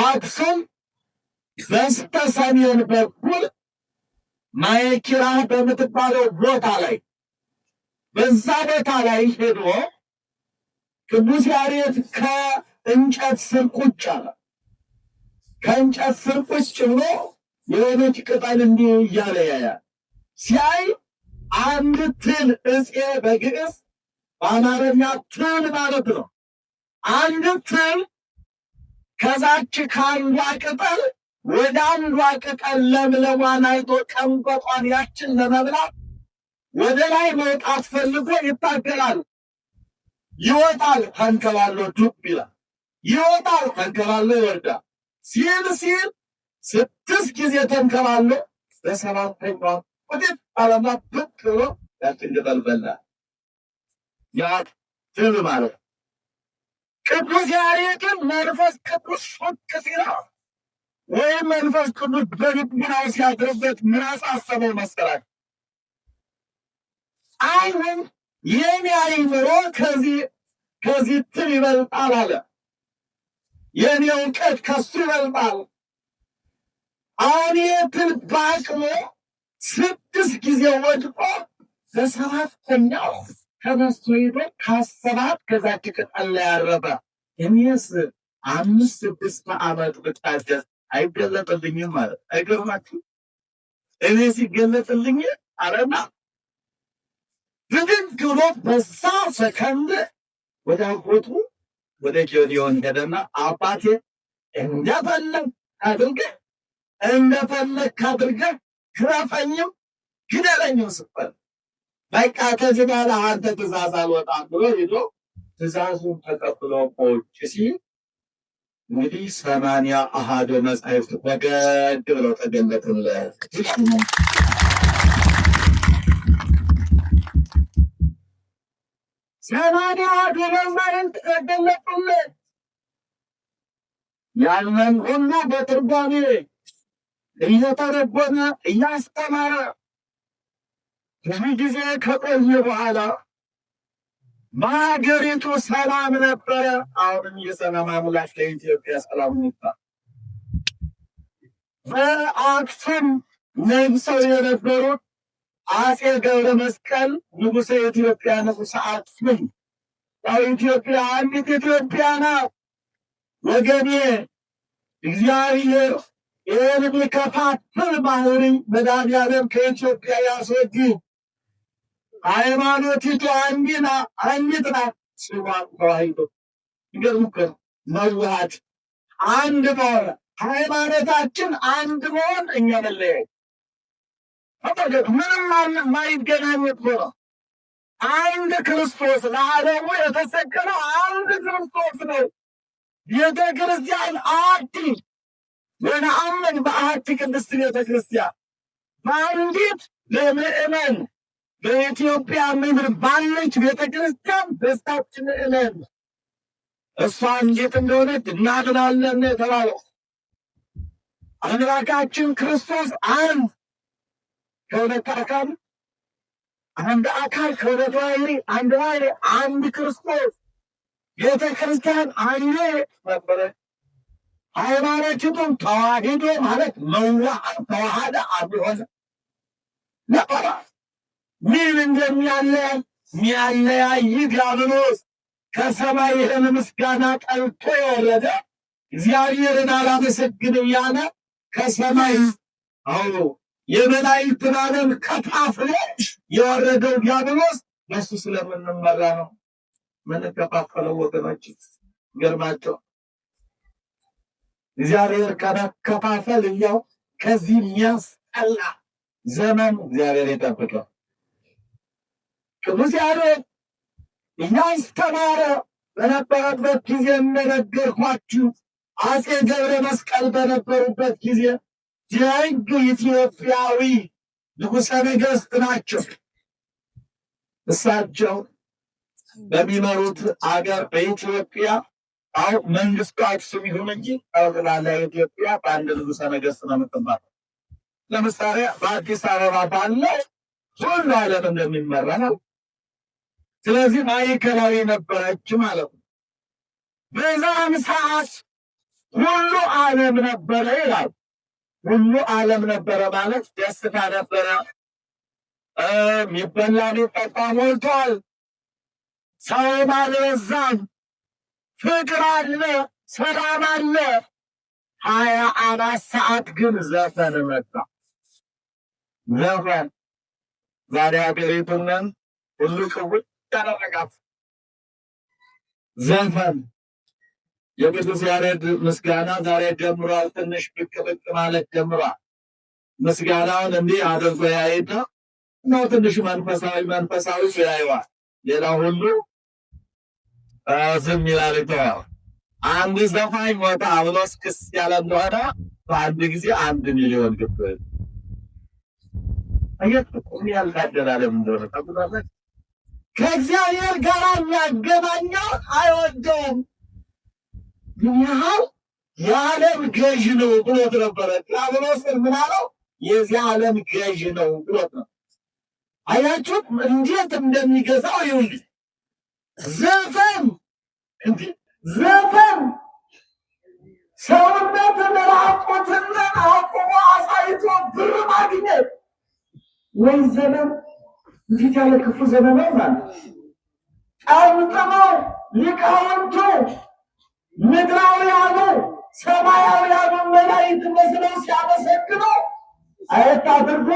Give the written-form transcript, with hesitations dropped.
አክሱም በስተሰሜን በኩል ማይኪራ በምትባለው ቦታ ላይ በዛ ቦታ ላይ ሄዶ ቅዱስ ያሬድ ከእንጨት ስር ቁጭ አለ። ከእንጨት ስር ቁጭ ብሎ የሆነች ቅጠል እንዲህ እያለ ያያል። ሲያይ አንድ ትል እፄ በግዕዝ በአማርኛ ትል ማለት ነው። አንድ ትል ከዛች ከአንዷ ቅጠል ወደ አንዷ ቅጠል ለምለሟን አይቶ ቀንበጧን ያችን ለመብላት ወደ ላይ መውጣት ፈልጎ ይታገላል። ይወጣል፣ ተንከባሎ ዱብ ይላል። ይወጣል፣ ተንከባሎ ይወርዳል። ሲል 6 ጊዜ ተንከባሎ በሰባተኛው ወዴት አለማ ብቅ ብሎ ያችን ቅጠል በላ። ያ ትል ማለት ቅዱስ ያሬድን መንፈስ ቅዱስ ሾክ ሲለው ወይም መንፈስ ቅዱስ በልቡናው ሲያድርበት ምን አሳሰበው መሰላችሁ? አሁን የኔ አእምሮ ከዚህ ትል ይበልጣል አለ። የኔ እውቀት ከሱ ይበልጣል። አሁን የትል ባቅሞ 6 ጊዜ ወድቆ በሰባተኛው ተነስቶ ሄዶ ካሰባት ከዛች ቅጠል ላይ ያረፈ። እኔስ 5-6 ዓመት ብታደስ አይገለጥልኝም ማለት አይገርማችሁ? እኔ ሲገለጥልኝ አረና ብድግ ብሎ በዛ ሰከንድ ወደ አጎቱ ወደ ጌዲዮን ሄደና አባቴ እንደፈለግ አድርገህ ክረፈኝም ግደለኝም ስፈል በቃ ከዚህ በኋላ አንተ ትእዛዝ አልወጣም ብሎ ሄዶ ትእዛዙን ተቀብሎ ቁጭ ሲል እንግዲህ 80 አሃዶ መጻሕፍት በገድ ብለው ተገለጡለት። 80 አሃዶ መጻሕፍት ተገለጡለት። ያንን ሁሉ በትርጓሜ እየተረጎመ እያስተማረ ብዙ ጊዜ ከቆየ በኋላ በሀገሪቱ ሰላም ነበረ። አሁንም የሰላም አምላክ ለኢትዮጵያ ሰላም ይስጣት። በአክሱም ነግሰው የነበሩት አጼ ገብረ መስቀል ንጉሠ ኢትዮጵያ ንጉሠ አክሱም ኢትዮጵያ አንዲት ኢትዮጵያ ናት። ወገኔ እግዚአብሔር ይህን ቢከፋፍል ባህሪ መድኃኒዓለም ከኢትዮጵያ ያስወግድ። ሃይማኖቲቱ አንዲት ናት። ስሟም ተዋሕዶ። ይገርም እኮ መዋሃድ አንድ መሆን ሃይማኖታችን አንድ መሆን እኛ መለያየት ምንም ማይገናኝ እኮ ነው። አንድ ክርስቶስ ለዓለሙ የተሰቀለው አንድ ክርስቶስ ነው። ቤተ ክርስቲያን አሐቲ ወነአምን በአሐቲ ቅድስት ቤተ ክርስቲያን በአንዲት ለምእመን በኢትዮጵያ ምድር ባለች ቤተ ክርስቲያን ደስታችን እለን እሷ እንዴት እንደሆነች እናድናለን የተባለው አምላካችን ክርስቶስ አንድ ከሁለት አካል አንድ አካል ከሁለት ባሕሪ አንድ ባሕሪ አንድ ክርስቶስ ቤተ ክርስቲያን አንድ ነበረ። ሃይማኖቱም ተዋሕዶ ማለት መዋሃድ ተዋሃደ አንድ ሆነ ነበረ። ምን እንደሚያለያይ ዲያብሎስ ከሰማይ ይህን ምስጋና ቀልቶ የወረደ እግዚአብሔርን አላመሰግንም ያለ ከሰማይ የመላእክትን ዓለም ከፋፍሎ የወረደው ዲያብሎስ በሱ ስለምንመራ ነው ምንከፋፈለው። ወገኖች ገርማቸው እግዚአብሔር ከመከፋፈል እያው ከዚህ የሚያስጠላ ዘመን እግዚአብሔር ይጠብቀው። ቅዱስ ያሬድ እያስተማረ በነበረበት ጊዜ እንደነገርኳችሁ አጼ ገብረ መስቀል በነበሩበት ጊዜ ደግ ኢትዮጵያዊ ንጉሠ ነገሥት ናቸው። እሳቸው በሚመሩት አገር በኢትዮጵያ አሁን መንግስቱ አክሱም ይሁን እንጂ ጠቅላላ ኢትዮጵያ በአንድ ንጉሠ ነገሥት ነው የምትመራው። ለምሳሌ በአዲስ አበባ ባለው ሁሉ ዓለም እንደሚመራ ነው። ስለዚህ ማዕከላዊ ነበረች ማለት ነው። በዛም ሰዓት ሁሉ ዓለም ነበረ ይላል። ሁሉ ዓለም ነበረ ማለት ደስታ ነበረ፣ የሚበላ የሚጠጣ ሞልቷል፣ ሰውም አልበዛም፣ ፍቅር አለ፣ ሰላም አለ። 24 ሰዓት ግን ዘፈን መጣ። ዘፈን ዛሬ ሀገሪቱንን ሁሉ ቅውጥ ያደረጋት ዘፈን። የቅዱስ ያሬድ ምስጋና ዛሬ ጀምሯል። ትንሽ ብቅ ብቅ ማለት ጀምሯል። ምስጋናውን እንዲህ አድርጎ ያይና ነው ትንሽ መንፈሳዊ ያየዋል። ሌላ ሁሉ ዝም ይላል ይተዋል። አንድ ዘፋኝ ሞታ ብሎ እስክስ ያለ እንደሆነ በአንድ ጊዜ 1 ሚሊዮን ግብ ቁም ያልታደላለም እንደሆነ ታውቃላችሁ። ከእግዚአብሔር ጋር የሚያገናኘው አይወደውም። ይኸው የዓለም ገዥ ነው ብሎት ነበረ። ዲያብሎስን ምን አለው? የዚህ ዓለም ገዥ ነው ብሎት ነው። አያችሁት እንዴት እንደሚገዛው ይሁን። ዘፈን ዘፈን ሰውነትን ራቁትን አቁሞ አሳይቶ ብር ማግኘት ወይ ዘመን! እንዴት ያለ ክፉ ዘመን ነው ማለት ጠምጥመው ሊቃውንቱ ምድራውያኑ ሰማያውያኑ መላእክት መስለው ሲያመሰግኑ አየት አድርጎ